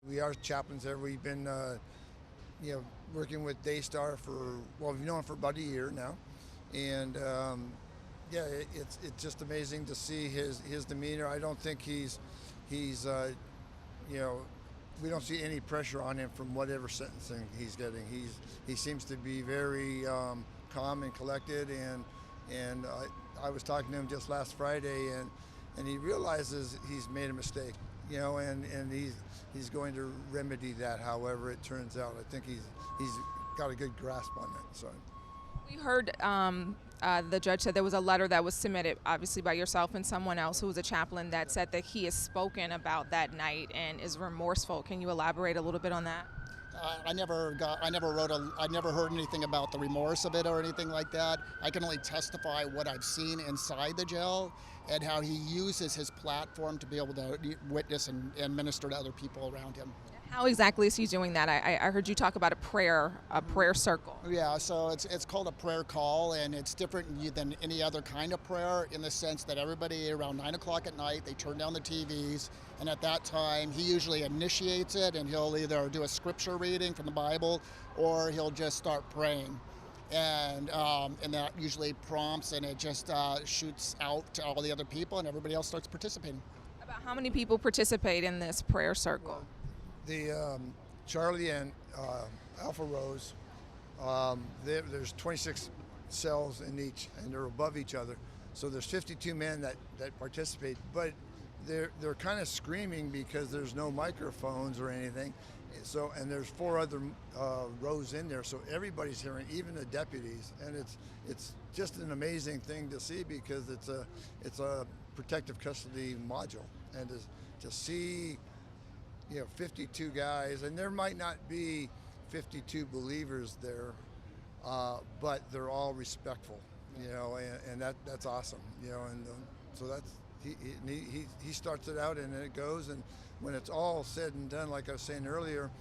We are chaplains there. We've been, working with Daystar for, well, we've known him for about a year now. And it's just amazing to see his demeanor. I don't think he's we don't see any pressure on him from whatever sentencing he's getting. He seems to be very calm and collected, and I was talking to him just last Friday, and he realizes he's made a mistake, and he's going to remedy that however it turns out. I think he's got a good grasp on that. So. We heard the judge said there was a letter that was submitted, obviously by yourself and someone else who was a chaplain, that said that he has spoken about that night and is remorseful. Can you elaborate a little bit on that? I never heard anything about the remorse of it or anything like that. I can only testify what I've seen inside the jail and how he uses his platform to be able to witness and minister to other people around him. How exactly is he doing that? I heard you talk about a prayer circle. Yeah, so it's called a prayer call, and it's different than any other kind of prayer in the sense that everybody around 9 o'clock at night, they turn down the TVs, and at that time he usually initiates it, and he'll either do a scripture reading from the Bible or he'll just start praying. And that usually prompts, and it just shoots out to all the other people, and everybody else starts participating. About how many people participate in this prayer circle? The Charlie and Alpha Rose, there's 26 cells in each, and they're above each other. So there's 52 men that participate, but they're kind of screaming because there's no microphones or anything. So, and there's 4 other rows in there, so everybody's hearing, even the deputies, and it's just an amazing thing to see because it's a protective custody module, and to see 52 guys, and there might not be 52 believers there, but they're all respectful, and that's awesome, and so that's he starts it out and then it goes, and when it's all said and done, like I was saying earlier,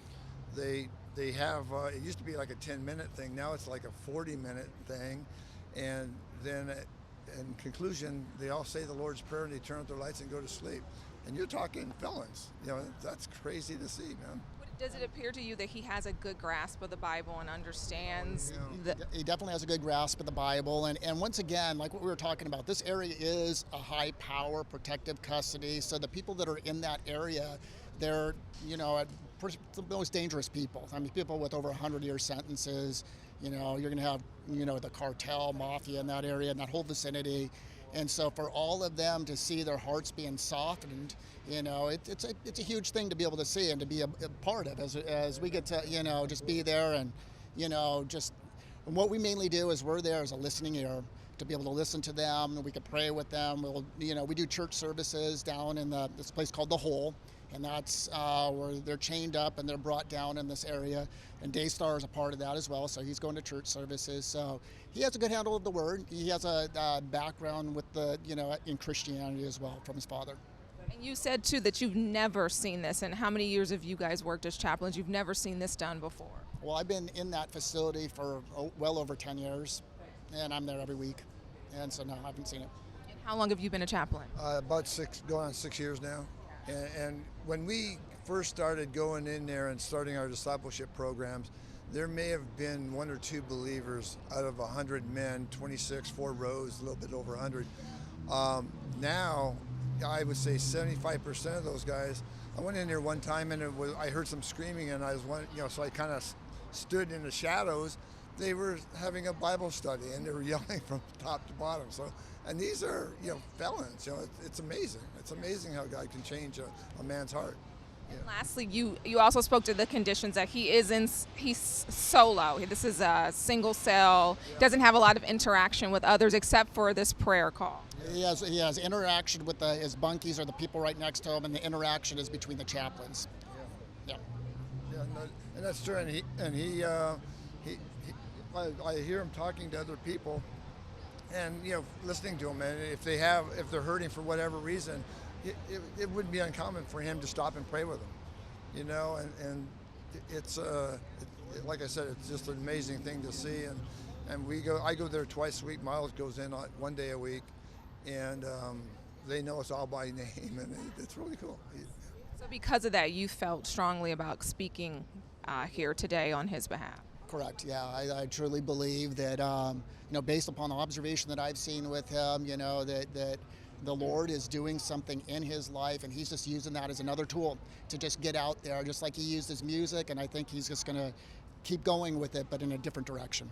they have it used to be like a 10-minute thing, now it's like a 40-minute thing, and then in conclusion they all say the Lord's Prayer and they turn out their lights and go to sleep. And you're talking felons. That's crazy to see, man. Does it appear to you that he has a good grasp of the Bible and understands? He definitely has a good grasp of the Bible. And once again, like what we were talking about, this area is a high-power protective custody. So the people that are in that area, they're, the most dangerous people. I mean, people with over 100-year sentences. You're going to have, the cartel, mafia in that area, in that whole vicinity. And so for all of them to see their hearts being softened, it's a huge thing to be able to see and to be a part of as we get to, just be there and, and what we mainly do is we're there as a listening ear to be able to listen to them, and we can pray with them. We do church services down in this place called The Hole, and that's where they're chained up and they're brought down in this area. And Daystar is a part of that as well, so he's going to church services. So he has a good handle of the word. He has a background with in Christianity as well from his father. And you said too that you've never seen this. And how many years have you guys worked as chaplains? You've never seen this done before. Well, I've been in that facility for well over 10 years, and I'm there every week. And so no, I haven't seen it. And how long have you been a chaplain? About going on 6 years now. And when we first started going in there and starting our discipleship programs, there may have been 1 or 2 believers out of 100 men, 26, 4 rows, a little bit over 100. Now, I would say 75% of those guys. I went in there one time and I heard some screaming, and so I kind of stood in the shadows. They were having a Bible study and they were yelling from top to bottom. So, and these are felons. It's amazing. It's amazing how God can change a man's heart. Lastly, you also spoke to the conditions that he's solo. This is a single cell, doesn't have a lot of interaction with others except for this prayer call. He has interaction with his bunkies or the people right next to him, and the interaction is between the chaplains. Yeah, and that's true. And he I hear him talking to other people, and listening to them. And if they're hurting for whatever reason, it wouldn't be uncommon for him to stop and pray with them, and it's like I said, it's just an amazing thing to see, and I go there twice a week. Miles goes in 1 day a week, and they know us all by name, and it's really cool. So because of that, you felt strongly about speaking here today on his behalf. Correct. Yeah, I truly believe that, based upon the observation that I've seen with him, that the Lord is doing something in his life, and he's just using that as another tool to just get out there, just like he used his music, and I think he's just going to keep going with it, but in a different direction.